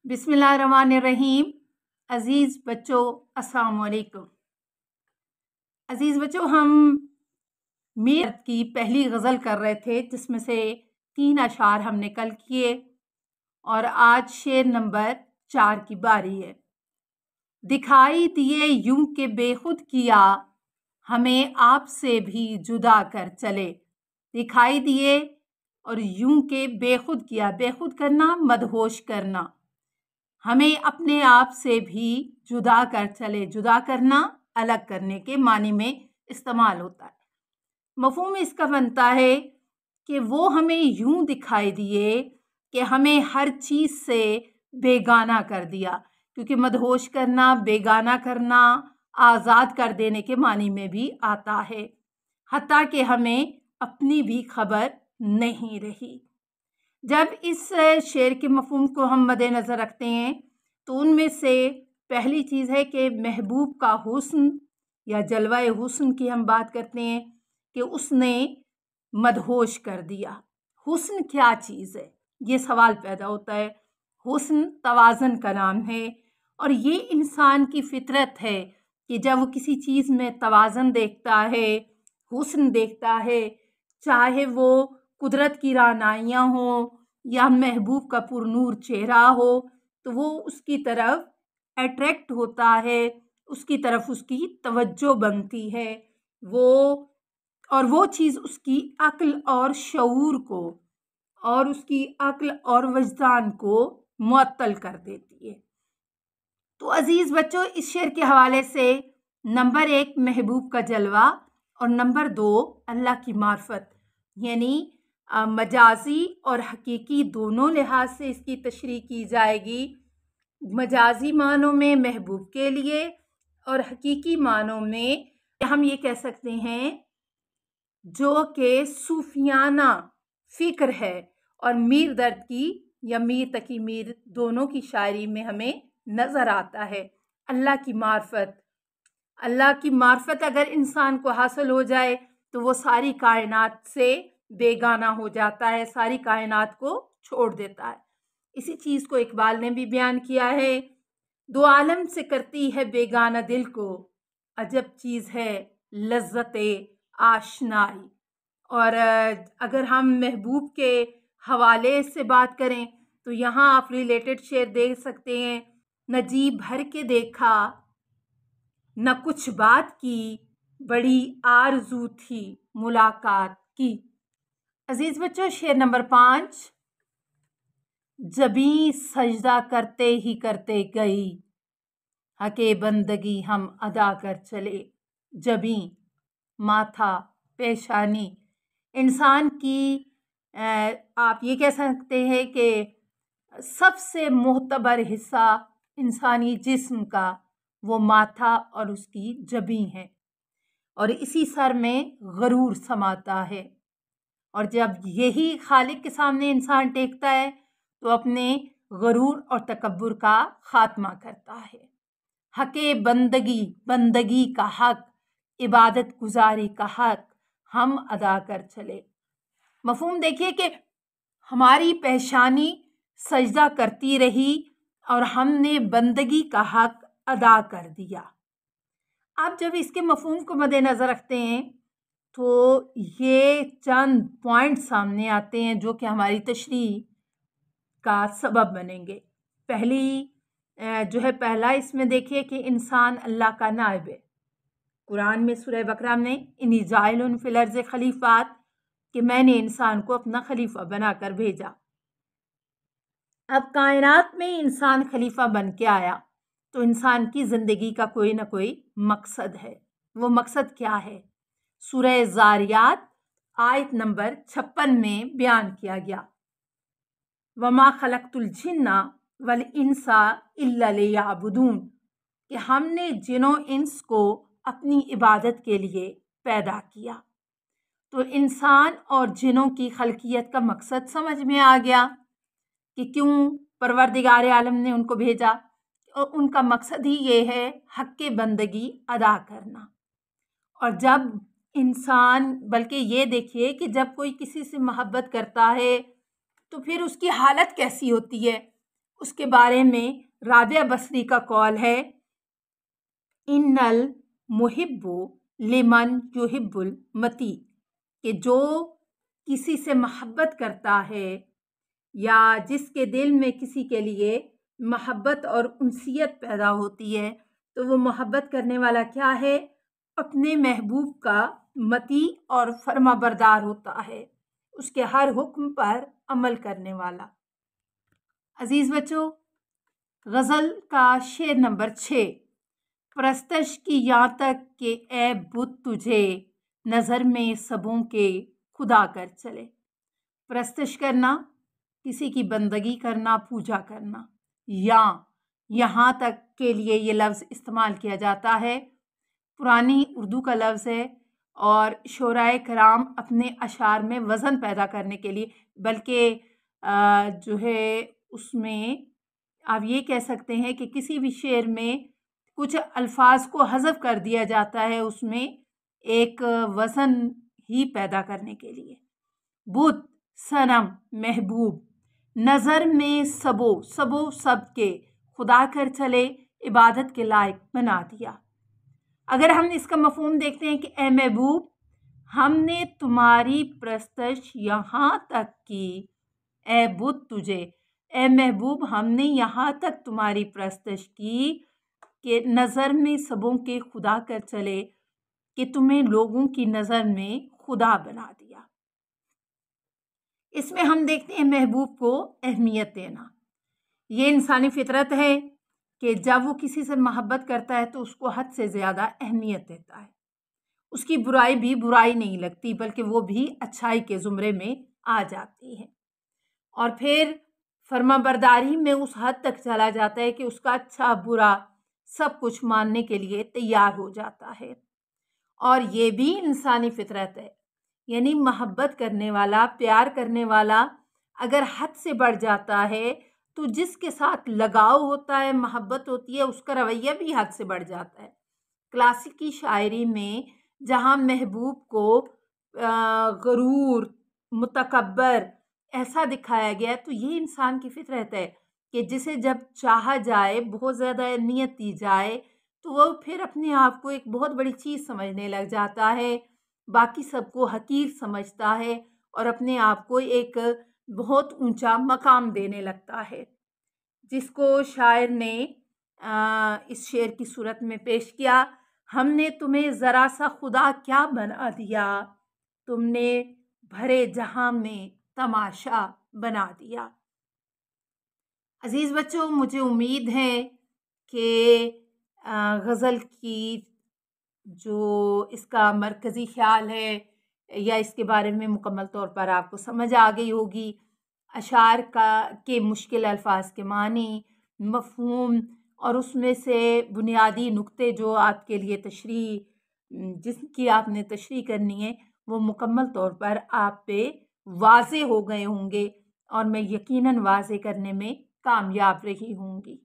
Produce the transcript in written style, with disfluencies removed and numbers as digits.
बिस्मिल्लाहिर्रहमानिर्रहीम। अज़ीज़ बच्चों, अस्सलाम वालेकुम। अज़ीज़ बच्चों, हम मीर की पहली गज़ल कर रहे थे जिसमें से 3 अशार हमने कल किए और आज शेर नंबर 4 की बारी है। दिखाई दिए यूं के बेखुद किया, हमें आपसे भी जुदा कर चले। दिखाई दिए और यूं के बेखुद किया, बेखुद करना, मदहोश करना, हमें अपने आप से भी जुदा कर चले। जुदा करना, अलग करने के मानी में इस्तेमाल होता है। मफ़हूम इसका बनता है कि वो हमें यूं दिखाई दिए कि हमें हर चीज़ से बेगाना कर दिया, क्योंकि मदहोश करना, बेगाना करना, आज़ाद कर देने के मानी में भी आता है। हत्ता कि हमें अपनी भी खबर नहीं रही। जब इस शेर के मफ़हूम को हम मद्देनज़र रखते हैं तो उनमें से पहली चीज़ है कि महबूब का हुस्न या जलवाए हुस्न की हम बात करते हैं कि उसने मदहोश कर दिया। हुस्न क्या चीज़ है, ये सवाल पैदा होता है। हुस्न तवाज़न का नाम है और ये इंसान की फितरत है कि जब वो किसी चीज़ में तवाज़न देखता है, हुस्न देखता है, चाहे वो कुदरत की रानाइयाँ हो या महबूब का पुरनूर चेहरा हो, तो वो उसकी तरफ अट्रैक्ट होता है, उसकी तरफ उसकी तवज्जो बनती है। वो चीज़ उसकी अक्ल और शऊर को और उसकी अक्ल और वजदान को मुअत्तल कर देती है। तो अजीज़ बच्चों, इस शेर के हवाले से नंबर 1 महबूब का जलवा और नंबर 2 अल्लाह की मार्फत, यानी मजाजी और हकीकी दोनों लिहाज से इसकी तशरीह की जाएगी। मजाजी मानों में महबूब के लिए और हकीकी मानों में हम ये कह सकते हैं जो कि सूफियाना फ़िक्र है और मीर दर्द की या मीर तकी मीर दोनों की शायरी में हमें नज़र आता है। अल्लाह की मार्फत अगर इंसान को हासिल हो जाए तो वो सारी कायनात से बेगाना हो जाता है, सारी कायनात को छोड़ देता है। इसी चीज़ को इकबाल ने भी बयान किया है, दो आलम से करती है बेगाना दिल को, अजब चीज़ है लज्जते आशनाई। और अगर हम महबूब के हवाले से बात करें तो यहाँ आप रिलेटेड शेर देख सकते हैं। न जी भर के देखा, न कुछ बात की, बड़ी आरज़ू थी मुलाकात की। अजीज़ बच्चों, शेर नंबर 5, जबीं सजदा करते ही करते गई, हके बंदगी हम अदा कर चले। जबीं, माथा, पेशानी, इंसान की आप ये कह सकते हैं कि सबसे मोहतबर हिस्सा इंसानी जिस्म का वो माथा और उसकी जबीं है और इसी सर में गरूर समाता है। और जब यही खालिक के सामने इंसान टेकता है तो अपने गरूर और तकब्बुर का खात्मा करता है। हके बंदगी, बंदगी का हक, इबादत गुजारी का हक हम अदा कर चले। मफहूम देखिए कि हमारी पेशानी सजदा करती रही और हमने बंदगी का हक अदा कर दिया। आप जब इसके मफहूम को मद्देनज़र रखते हैं तो ये चंद पॉइंट सामने आते हैं जो कि हमारी तशरीह का सबब बनेंगे। पहला इसमें देखिए कि इंसान अल्लाह का नाइब है। कुरान में सूरह बकरा में इन्नी जाइलुन फिल अर्ज़ि खलीफात, कि मैंने इंसान को अपना खलीफा बनाकर भेजा। अब कायनात में इंसान खलीफा बन के आया तो इंसान की ज़िंदगी का कोई ना कोई मकसद है। वो मकसद क्या है? सूरह ज़ारियात आयत नंबर 56 में बयान किया गया, वमा खलक़तुल जिन्ना वल इंसा इल्ला लियअबुदून, कि हमने जिनों इंस को अपनी इबादत के लिए पैदा किया। तो इंसान और जिनों की खल्कियत का मकसद समझ में आ गया कि क्यों परवरदिगार आलम ने उनको भेजा, और उनका मकसद ही ये है हक़ के बंदगी अदा करना। और जब इंसान, बल्कि ये देखिए कि जब कोई किसी से मोहब्बत करता है तो फिर उसकी हालत कैसी होती है, اس کے بارے میں رابعہ بصری کا قول ہے، ان المحب لمن یحب المتی، کہ جو کسی سے محبت کرتا ہے یا جس کے دل میں کسی کے لیے محبت اور انسیت پیدا ہوتی ہے تو وہ محبت کرنے والا کیا ہے؟ اپنے محبوب کا متی اور فرما بردار ہوتا ہے، اس کے ہر حکم پر عمل کرنے والا۔ عزیز بچوں، غزل کا شعر نمبر 6، پرستش کی یہاں تک کہ اے بت تجھے نظر میں سبوں کے خدا کر چلے۔ پرستش کرنا، کسی کی بندگی کرنا، پوجا کرنا، یا یہاں تک کے لیے یہ لفظ استعمال کیا جاتا ہے۔ پرانی اردو کا لفظ ہے اور شعراء کرام اپنے اشعار میں وزن پیدا کرنے کے لیے، بلکہ جو ہے اس میں آپ یہ کہہ سکتے ہیں کہ کسی بھی شعر میں کچھ الفاظ کو حذف کر دیا جاتا ہے اس میں ایک وزن ہی پیدا کرنے کے لیے۔ بت، صنم، محبوب، نظر میں سبو سب کے خدا کر چلے، عبادت کے لائق بنا دیا۔ اگر ہم اس کا مفہوم دیکھتے ہیں کہ اے محبوب، ہم نے تمہاری پرستش یہاں تک کی، اے بت تجھے، اے محبوب ہم نے یہاں تک تمہاری پرستش کی کہ نظر میں سبوں کے خدا کر چلے، کہ تمہیں لوگوں کی نظر میں خدا بنا دیا۔ اس میں ہم دیکھتے ہیں محبوب کو اہمیت دینا۔ یہ انسانی فطرت ہے کہ جب وہ کسی سے محبت کرتا ہے تو اس کو حد سے زیادہ اہمیت دیتا ہے، اس کی برائی بھی برائی نہیں لگتی بلکہ وہ بھی اچھائی کے زمرے میں آ جاتی ہے، اور پھر فرما برداری میں اس حد تک چلا جاتا ہے کہ اس کا اچھا برا سب کچھ ماننے کے لیے تیار ہو جاتا ہے۔ اور یہ بھی انسانی فطرت ہے، یعنی محبت کرنے والا، پیار کرنے والا اگر حد سے بڑھ جاتا ہے تو جس کے ساتھ لگاؤ ہوتا ہے، محبت ہوتی ہے، اس کا رویہ بھی حد سے بڑھ جاتا ہے۔ کلاسیکی شاعری میں جہاں محبوب کو غرور، متکبر ایسا دکھایا گیا تو یہ انسان کی فطرت ہے کہ جسے جب چاہا جائے، بہت زیادہ اہمیت دی جائے تو وہ پھر اپنے آپ کو ایک بہت بڑی چیز سمجھنے لگ جاتا ہے، باقی سب کو حقیر سمجھتا ہے اور اپنے آپ کو ایک بہت اونچا مقام دینے لگتا ہے، جس کو شاعر نے اس شعر کی صورت میں پیش کیا، ہم نے تمہیں ذرا سا خدا کیا بنا دیا، تم نے بھرے جہاں میں تماشا بنا دیا۔ عزیز بچوں، مجھے امید ہے کہ غزل کی جو اس کا مرکزی خیال ہے یا اس کے بارے میں مکمل طور پر آپ کو سمجھ آ گئی ہوگی۔ اشعار کے مشکل الفاظ کے معنی، مفہوم اور اس میں سے بنیادی نقطے جو آپ کے لیے جس کی آپ نے تشریح کرنی ہے وہ مکمل طور پر آپ پہ واضح ہو گئے ہوں گے، اور میں یقیناً واضح کرنے میں کامیاب رہی ہوں گی۔